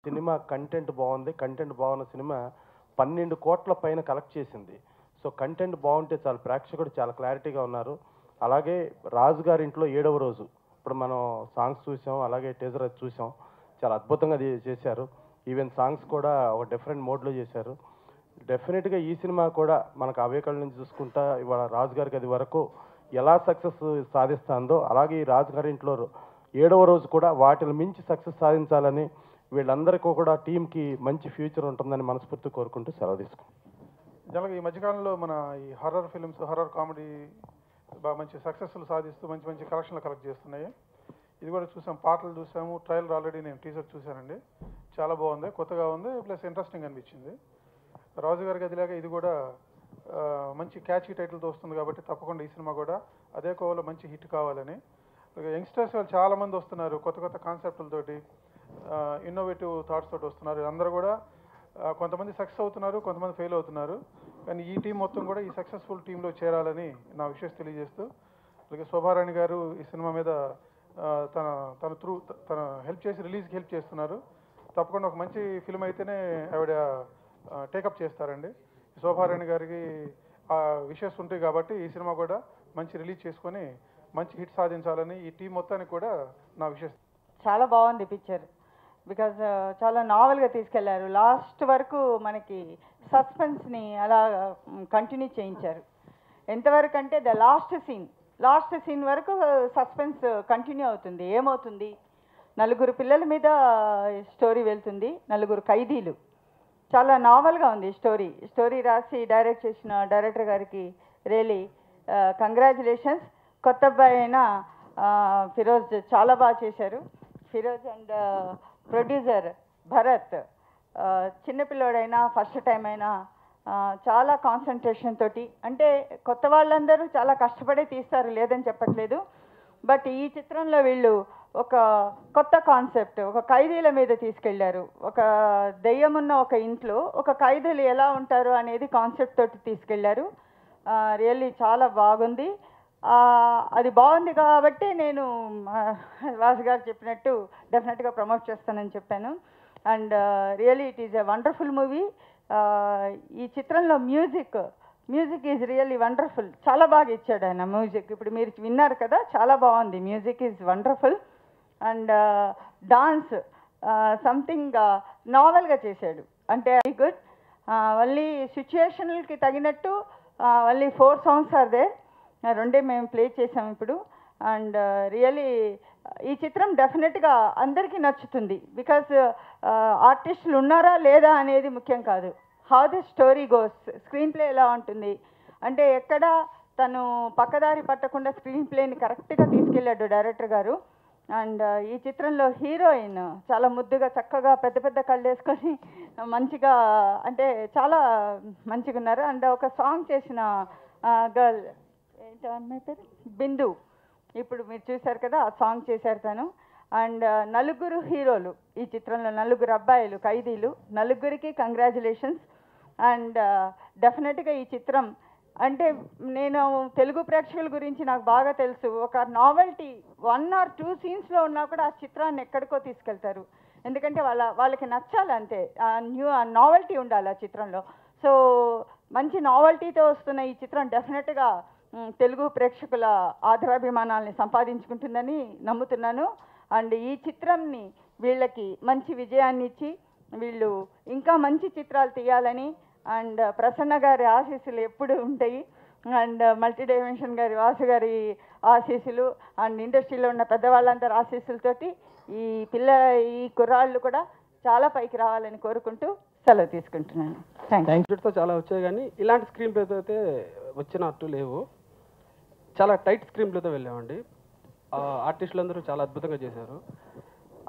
Cinema content బాగుంది. Content బాగున్న cinema 12 కోట్ల పైన కలెక్ట్ చేసింది. సో కంటెంట్ బాగుంటే చాలు, ప్రేక్షకుడు చాలా క్లారిటీగా ఉన్నారు. అలాగే రాజు గారి ఇంట్లో 7వ రోజు ఇప్పుడు మనం సాంగ్స్ చూసాం, అలాగే టీజర్ అది చూసాం. చాలా అద్భుతంగా చేశారు. ఈవెన్ సాంగ్స్ కూడా ఒక డిఫరెంట్ మోడ్లో చేశారు. డెఫినెట్గా ఈ సినిమా కూడా మనకు అవేకళ్ళ నుంచి చూసుకుంటా ఇవాళ రాజు గారికి అది వరకు ఎలా సక్సెస్ సాధిస్తుందో, అలాగే ఈ రాజు గారి ఇంట్లో 7వ రోజు కూడా వాటిని మించి సక్సెస్ సాధించాలని, వీళ్ళందరికీ కూడా టీంకి మంచి ఫ్యూచర్ ఉంటుందని మనస్ఫూర్తి కోరుకుంటూ సెలవు తీసుకుంటాం. జనరల్గా ఈ మధ్యకాలంలో మన ఈ హర్రర్ ఫిల్మ్స్, హర్రర్ కామెడీ బాగా మంచి సక్సెస్ఫుల్ సాధిస్తూ మంచి మంచి కలెక్షన్లు కలెక్ట్ చేస్తున్నాయి. ఇది కూడా చూసాం, పాటలు చూసాము, ట్రయల్ ఆల్రెడీ నేను టీజర్ చూశానండి. చాలా బాగుంది, కొత్తగా ఉంది, ప్లస్ ఇంట్రెస్టింగ్ అనిపించింది. రాజు గారి గదిలాగా ఇది కూడా మంచి క్యాచీ టైటిల్తో వస్తుంది కాబట్టి తప్పకుండా ఈ సినిమా కూడా అదే కోవలో మంచి హిట్ కావాలని. యంగ్స్టర్స్ వాళ్ళు చాలామంది వస్తున్నారు, కొత్త కొత్త కాన్సెప్ట్లతోటి, ఇన్నోవేటివ్ థాట్స్ తోటి వస్తున్నారు. అందరూ కూడా కొంతమంది సక్సెస్ అవుతున్నారు, కొంతమంది ఫెయిల్ అవుతున్నారు. కానీ ఈ టీం మొత్తం కూడా ఈ సక్సెస్ఫుల్ టీంలో చేరాలని నా విషయం తెలియజేస్తూ, అలాగే శోభారాణి గారు ఈ సినిమా మీద తన హెల్ప్ చేసి రిలీజ్కి హెల్ప్ చేస్తున్నారు. తప్పకుండా ఒక మంచి ఫిల్మ్ అయితేనే ఆవిడ టేకప్ చేస్తారండి. శోభారాణి గారికి ఆ విషయస్ ఉంటాయి కాబట్టి ఈ సినిమా కూడా మంచి రిలీజ్ చేసుకొని మంచి హిట్ సాధించాలని ఈ టీం మొత్తానికి కూడా నా విషయం. చాలా బాగుంది పిక్చర్. బికాజ్ చాలా నావెల్గా తీసుకెళ్లారు. లాస్ట్ వరకు మనకి సస్పెన్స్ని అలా కంటిన్యూ చేయించారు. ఎంతవరకు అంటే ద లాస్ట్ సీన్ వరకు సస్పెన్స్ కంటిన్యూ అవుతుంది. ఏమవుతుంది, నలుగురు పిల్లల మీద స్టోరీ వెళ్తుంది, నలుగురు ఖైదీలు. చాలా నావెల్గా ఉంది స్టోరీ రాసి డైరెక్ట్ చేసిన డైరెక్టర్ గారికి రియలీ కంగ్రాచులేషన్స్. కొత్త అబ్బాయి అయిన ఫిరోజ్ చాలా బాగా చేశారు. ఫిరోజ్ అండ్ ప్రొడ్యూసర్ భరత్, చిన్నపిల్లోడైనా ఫస్ట్ టైం అయినా చాలా కాన్సన్ట్రేషన్ తోటి, అంటే కొత్త వాళ్ళందరూ చాలా కష్టపడే తీస్తారు, లేదని చెప్పట్లేదు. బట్ ఈ చిత్రంలో వీళ్ళు ఒక కొత్త కాన్సెప్ట్, ఒక ఖైదీల మీద తీసుకెళ్లారు. ఒక దెయ్యం ఉన్న ఒక ఇంట్లో ఒక ఖైదీలు ఎలా ఉంటారు అనేది కాన్సెప్ట్ తోటి తీసుకెళ్లారు. రియల్లీ చాలా బాగుంది. అది బాగుంది కాబట్టి నేను వాసు గారు చెప్పినట్టు డెఫినెట్గా ప్రమోట్ చేస్తానని చెప్పాను. And really it is a wonderful movie. ఈ చిత్రంలో మ్యూజిక్ ఈజ్ రియల్లీ వండర్ఫుల్. చాలా బాగా ఇచ్చాడు ఆయన మ్యూజిక్. ఇప్పుడు మీరు విన్నారు కదా, చాలా బాగుంది. Music is wonderful. And dance something నావెల్గా చేశాడు, అంటే వెరీ గుడ్. ఓన్లీ సిచ్యుయేషన్కి తగినట్టు ఓన్లీ 4 songs ఆర్ దేర్. 2 మేము ప్లే చేసాం ఇప్పుడు. అండ్ రియలీ ఈ చిత్రం డెఫినెట్గా అందరికీ నచ్చుతుంది. బికాజ్ ఆర్టిస్టులు ఉన్నారా లేదా అనేది ముఖ్యం కాదు, how the story goes, screen play ఎలా ఉంటుంది అంటే ఎక్కడ తను పక్కదారి పట్టకుండా స్క్రీన్ ప్లేని కరెక్ట్గా తీసుకెళ్ళాడు డైరెక్టర్ గారు. అండ్ ఈ చిత్రంలో హీరోయిన్ చాలా ముద్దుగా చక్కగా పెద్ద పెద్ద కళ్ళు వేసుకొని మంచిగా, అంటే చాలా మంచిగా ఉన్నారు. అండ్ ఒక సాంగ్ చేసిన గర్ల్ ఏంటో అమ్మాయి పేరు బిందు, ఇప్పుడు మీరు చూశారు కదా, ఆ సాంగ్ చేశారు తను. అండ్ నలుగురు హీరోలు ఈ చిత్రంలో, నలుగురు అబ్బాయిలు ఖైదీలు, నలుగురికి కంగ్రాచులేషన్స్. అండ్ డెఫినెట్గా ఈ చిత్రం అంటే నేను తెలుగు ప్రేక్షకుల గురించి నాకు బాగా తెలుసు. ఒక నావెల్టీ 1 or 2 scenesలో ఉన్నా కూడా ఆ చిత్రాన్ని ఎక్కడికో తీసుకెళ్తారు. ఎందుకంటే వాళ్ళకి నచ్చాలి అంతే, నావెల్టీ ఉండాలి ఆ చిత్రంలో. సో మంచి నావెల్టీతో వస్తున్న ఈ చిత్రం డెఫినెట్గా తెలుగు ప్రేక్షకుల ఆదరాభిమానాల్ని సంపాదించుకుంటుందని నమ్ముతున్నాను. అండ్ ఈ చిత్రంని వీళ్ళకి మంచి విజయాన్ని ఇచ్చి వీళ్ళు ఇంకా మంచి చిత్రాలు తీయాలని, అండ్ ప్రసన్న గారి ఆశీస్సులు ఎప్పుడు ఉంటాయి, అండ్ మల్టీ డైమెన్షన్ గారి వాసు గారి ఆశీస్సులు, అండ్ ఇండస్ట్రీలో ఉన్న పెద్దవాళ్ళందరి ఆశీస్సులతోటి ఈ కుర్రాళ్ళు కూడా చాలా పైకి రావాలని కోరుకుంటూ సెలవు తీసుకుంటున్నాను. థ్యాంక్స్. చాలా వచ్చాయి కానీ ఇలాంటి స్క్రీన్ ప్లేతో అయితే వచ్చినట్టు లేవు. చాలా టైట్ స్క్రీన్ ప్లేతో వెళ్ళామండి. ఆర్టిస్టులు అందరూ చాలా అద్భుతంగా చేశారు.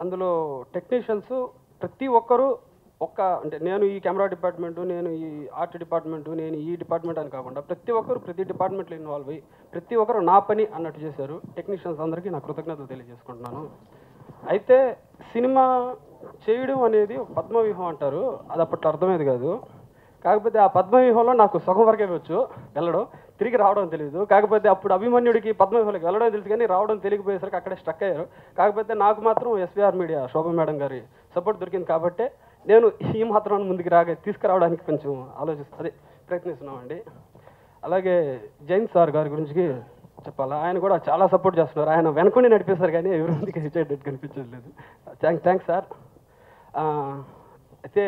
అందులో టెక్నీషియన్స్ ప్రతి ఒక్కరూ అంటే నేను ఈ కెమెరా డిపార్ట్మెంటు, నేను ఈ ఆర్ట్ డిపార్ట్మెంటు, నేను ఈ డిపార్ట్మెంట్ అని కాకుండా ప్రతి ఒక్కరు ప్రతి డిపార్ట్మెంట్లో ఇన్వాల్వ్ అయ్యి ప్రతి ఒక్కరు నా పని అన్నట్టు చేశారు. టెక్నీషియన్స్ అందరికీ నా కృతజ్ఞతలు తెలియజేసుకుంటున్నాను. అయితే సినిమా చేయడం అనేది పద్మవ్యూహం అంటారు, అది అప్పట్లో అర్థమయ్యేది కాదు. కాకపోతే ఆ పద్మవ్యూహంలో నాకు సగం వరకే వచ్చు వెళ్ళడం, తిరిగి రావడం తెలియదు. కాకపోతే అప్పుడు అభిమన్యుడికి పద్మవ్యూహంలోకి వెళ్ళడం తెలుసు కానీ రావడం తెలియకపోయేసరికి అక్కడే స్టక్ అయ్యారు. కాకపోతే నాకు మాత్రం ఎస్వీఆర్ మీడియా శోభ మేడం గారి సపోర్ట్ దొరికింది కాబట్టి నేను ఈ మాత్రం ముందుకు తీసుకురావడానికి కొంచెం ప్రయత్నిస్తున్నామండి. అలాగే జైన్ సార్ గారి గురించి చెప్పాలా, ఆయన కూడా చాలా సపోర్ట్ చేస్తున్నారు. ఆయన వెనకుండి నడిపేశారు కానీ ఎవరి ముందుకు హెచ్చేటట్టు కనిపించట్లేదు. Thanks sir. అయితే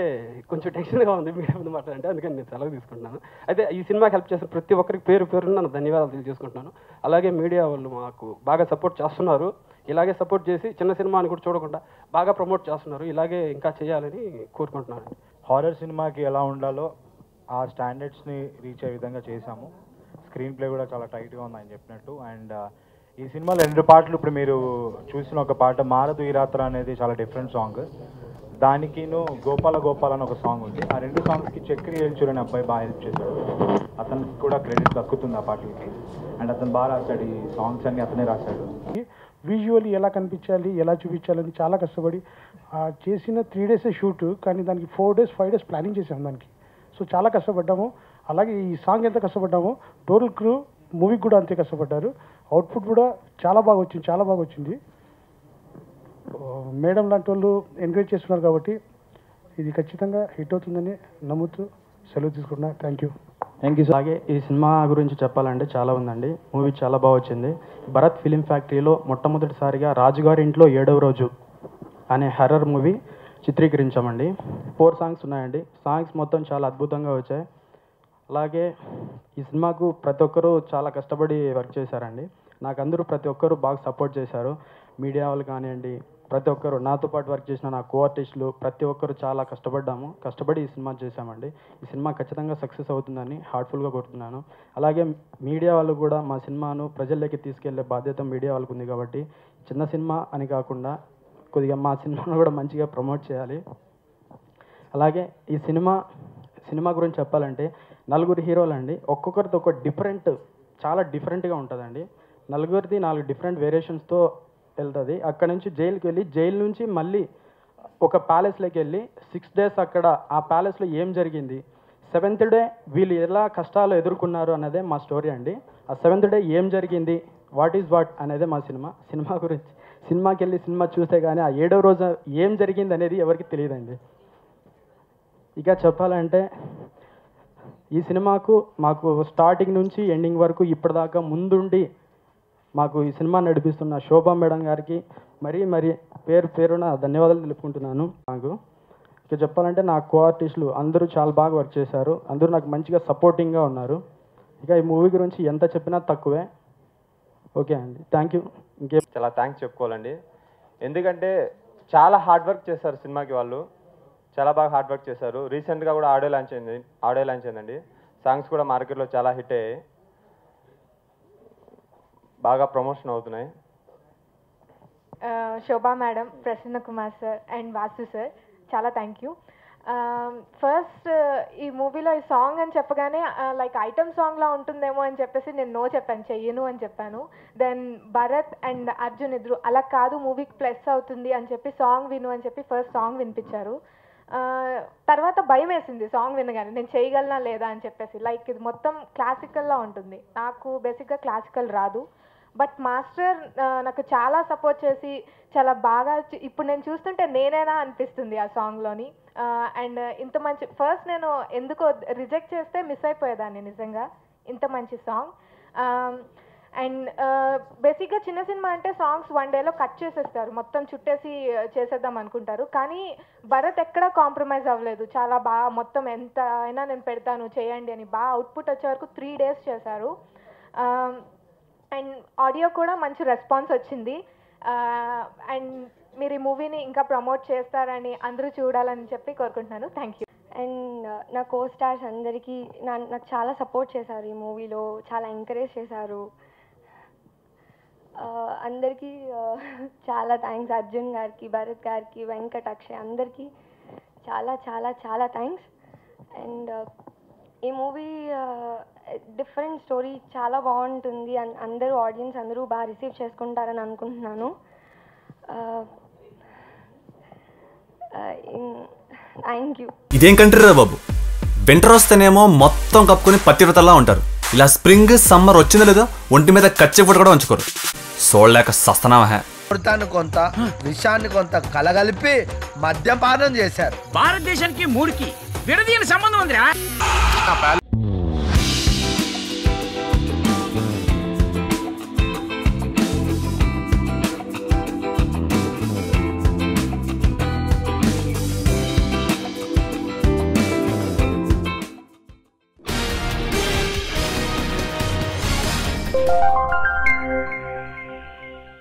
కొంచెం టెన్షన్గా ఉంది మీడియా ముందు మాట్లాడంటే, అందుకని నేను సెలవు తీసుకుంటున్నాను. అయితే ఈ సినిమాకి హెల్ప్ చేసిన ప్రతి ఒక్కరికి పేరు పేరున నేను ధన్యవాదాలు తెలియజేసుకుంటున్నాను. అలాగే మీడియా వాళ్ళు మాకు బాగా సపోర్ట్ చేస్తున్నారు. ఇలాగే సపోర్ట్ చేసి చిన్న సినిమాని కూడా చూడకుండా బాగా ప్రమోట్ చేస్తున్నారు. ఇలాగే ఇంకా చేయాలని కోరుకుంటున్నాను. హారర్ సినిమాకి ఎలా ఉండాలో ఆ స్టాండర్డ్స్ని రీచ్ అయ్యే విధంగా చేశాము. స్క్రీన్ ప్లే కూడా చాలా టైట్గా ఉంది ఆయన చెప్పినట్టు. అండ్ ఈ సినిమాలో 2 పాటలు ఇప్పుడు మీరు చూసిన ఒక పాట మారదు ఈ రాత్ర అనేది చాలా డిఫరెంట్ సాంగ్. దానికిను గోపాల గోపాల అని ఒక సాంగ్ ఉంది. ఆ 2 సాంగ్స్కి చక్రి ఏల్చూరు అనే అబ్బాయి బాగా హెల్ప్ చేశాడు. అతనికి కూడా క్రెడిట్ దక్కుతుంది ఆ పాటలకి. అండ్ అతను బాగా రాశాడు, ఈ సాంగ్స్ అన్ని అతనే రాశాడు. విజువల్లీ ఎలా కనిపించాలి, ఎలా చూపించాలని చాలా కష్టపడి చేసిన 3 days షూట్, కానీ దానికి 4 days 5 days ప్లానింగ్ చేసాము దానికి. సో చాలా కష్టపడ్డాము. అలాగే ఈ సాంగ్ ఎంత కష్టపడ్డామో టోటల్ క్రూ మూవీకి కూడా అంతే కష్టపడ్డారు. అవుట్పుట్ కూడా చాలా బాగా వచ్చింది. మేడం లాంటి వాళ్ళు ఎంకరేజ్ చేస్తున్నారు కాబట్టి ఇది ఖచ్చితంగా హిట్ అవుతుందని నమ్ముతూ సెలవు తీసుకుంటున్నా. Thank you. అలాగే ఈ సినిమా గురించి చెప్పాలంటే చాలా ఉందండి. మూవీ చాలా బాగా వచ్చింది. భరత్ ఫిలిం ఫ్యాక్టరీలో మొట్టమొదటిసారిగా రాజుగారి ఇంట్లో 7వ రోజు అనే హర్రర్ మూవీ చిత్రీకరించామండి. 4 సాంగ్స్ ఉన్నాయండి. సాంగ్స్ మొత్తం చాలా అద్భుతంగా వచ్చాయి. అలాగే ఈ సినిమాకు ప్రతి ఒక్కరూ చాలా కష్టపడి వర్క్ చేశారండి. నాకు అందరూ ప్రతి ఒక్కరూ బాగా సపోర్ట్ చేశారు. మీడియా వాళ్ళు కానివ్వండి, ప్రతి ఒక్కరు నాతో పాటు వర్క్ చేసిన నా కో ఆర్టిస్టులు ప్రతి ఒక్కరు చాలా కష్టపడి ఈ సినిమా చేశామండి. ఈ సినిమా ఖచ్చితంగా సక్సెస్ అవుతుందని హార్ట్ఫుల్గా కోరుతున్నాను. అలాగే మీడియా వాళ్ళు కూడా మా సినిమాను ప్రజల్లోకి తీసుకెళ్లే బాధ్యత మీడియా వాళ్ళకు ఉంది కాబట్టి చిన్న సినిమా అని కాకుండా కొద్దిగా మా సినిమాను కూడా మంచిగా ప్రమోట్ చేయాలి. అలాగే ఈ సినిమా గురించి చెప్పాలంటే 4 హీరోలు అండి. ఒక్కొక్కరితో ఒక చాలా డిఫరెంట్గా ఉంటుందండి. 4 డిఫరెంట్ వేరియేషన్స్తో వెళ్తుంది. అక్కడ నుంచి జైలుకి వెళ్ళి జైలు నుంచి మళ్ళీ ఒక ప్యాలెస్లోకి వెళ్ళి 6 days అక్కడ ఆ ప్యాలెస్లో ఏం జరిగింది, 7th day వీళ్ళు ఎలా కష్టాలు ఎదుర్కొన్నారు అన్నదే మా స్టోరీ అండి. ఆ 7th day ఏం జరిగింది, వాట్ అనేదే మా సినిమా గురించి. సినిమాకి వెళ్ళి సినిమా చూస్తే కానీ ఆ 7వ రోజు ఏం జరిగింది అనేది ఎవరికి తెలియదండి. ఇక చెప్పాలంటే ఈ సినిమాకు మాకు స్టార్టింగ్ నుంచి ఎండింగ్ వరకు ఇప్పటిదాకా ముందుండి మాకు ఈ సినిమా నడిపిస్తున్న శోభా మేడం గారికి మరీ పేరున ధన్యవాదాలు తెలుపుకుంటున్నాను. ఇక చెప్పాలంటే నా కో ఆర్టిస్టులు అందరూ చాలా బాగా వర్క్ చేశారు. అందరూ నాకు మంచిగా సపోర్టింగ్గా ఉన్నారు. ఇక ఈ మూవీ గురించి ఎంత చెప్పినా తక్కువే. ఓకే అండి, థ్యాంక్ యూ. చాలా థ్యాంక్స్ చెప్పుకోవాలండి. ఎందుకంటే చాలా హార్డ్ వర్క్ చేశారు సినిమాకి వాళ్ళు. చాలా బాగా హార్డ్ వర్క్ చేశారు. రీసెంట్గా కూడా ఆడియో లాంచ్ అయిందండి. సాంగ్స్ కూడా మార్కెట్లో చాలా హిట్ అయ్యాయి, బాగా ప్రమోషన్ అవుతున్నాయి. Shobha madam, Prasanna Kumar sir and Vasu sir చాలా థ్యాంక్ యూ. ఫస్ట్ ఈ మూవీలో ఈ సాంగ్ అని చెప్పగానే లైక్ ఐటమ్ సాంగ్లా ఉంటుందేమో అని చెప్పేసి నేను నో చెప్పాను, చెయ్యను అని చెప్పాను. దెన్ భరత్ అండ్ అర్జున్ ఇద్దరు అలా కాదు మూవీకి ప్లస్ అవుతుంది అని చెప్పి సాంగ్ విను అని చెప్పి ఫస్ట్ సాంగ్ వినిపించారు. తర్వాత భయం వేసింది సాంగ్ వినగానే, నేను చేయగలనా లేదా అని చెప్పేసి. లైక్ ఇది మొత్తం క్లాసికల్లా ఉంటుంది. నాకు బేసిక్గా క్లాసికల్ రాదు, బట్ మాస్టర్ నాకు చాలా సపోర్ట్ చేసి చాలా బాగా ఇప్పుడు నేను చూస్తుంటే నేనేనా అనిపిస్తుంది ఆ సాంగ్లోని. అండ్ ఇంత మంచి ఫస్ట్ నేను ఎందుకో రిజెక్ట్ చేస్తే మిస్ అయిపోయేదాన్ని నిజంగా, ఇంత మంచి సాంగ్. అండ్ బేసిక్గా చిన్న సినిమా అంటే సాంగ్స్ 1 dayలో కట్ చేసేస్తారు, మొత్తం చుట్టేసి చేసేద్దాం అనుకుంటారు. కానీ భరత్ ఎక్కడా కాంప్రమైజ్ అవ్వలేదు. చాలా బాగా మొత్తం ఎంత అయినా నేను పెడతాను చేయండి అని బాగా అవుట్పుట్ వచ్చే వరకు 3 days చేశారు. అండ్ ఆడియో కూడా మంచి రెస్పాన్స్ వచ్చింది. అండ్ మీరు ఈ మూవీని ఇంకా ప్రమోట్ చేస్తారని అందరూ చూడాలని చెప్పి కోరుకుంటున్నాను. Thank you. అండ్ నా కో స్టార్స్ అందరికీ నాకు చాలా సపోర్ట్ చేశారు. ఈ మూవీలో చాలా ఎంకరేజ్ చేశారు. అందరికీ చాలా థ్యాంక్స్. అర్జున్ గారికి, భరత్ గారికి, వెంకట్, అక్షయ్ అందరికీ చాలా చాలా చాలా థ్యాంక్స్. అండ్ ఈ మూవీ డిఫరెంట్ స్టోరీ చాలా బాగుంటుంది. అందరూ ఆడియన్స్ అందరూ బాగా రిసీవ్ చేసుకుంటారని అనుకుంటున్నాను. Thank you. ఇదేం కంట్రీ రా బాబు, వింటర్ వస్తేనేమో మొత్తం కప్పుకొని పతివ్రతలా ఉంటారు. ఇలా స్ప్రింగ్ సమ్మర్ వచ్చిందో లేదో ఒంటి మీద కచ్చి ఫుట్ కూడా ఉంచుకోరు. చూడలేక సస్తనామా. కొంత విషయాన్ని కొంత కలగలిపి మద్యపానం చేశారు. భారతదేశానికి 3కి విడదీయని సంబంధం ఉందిరా.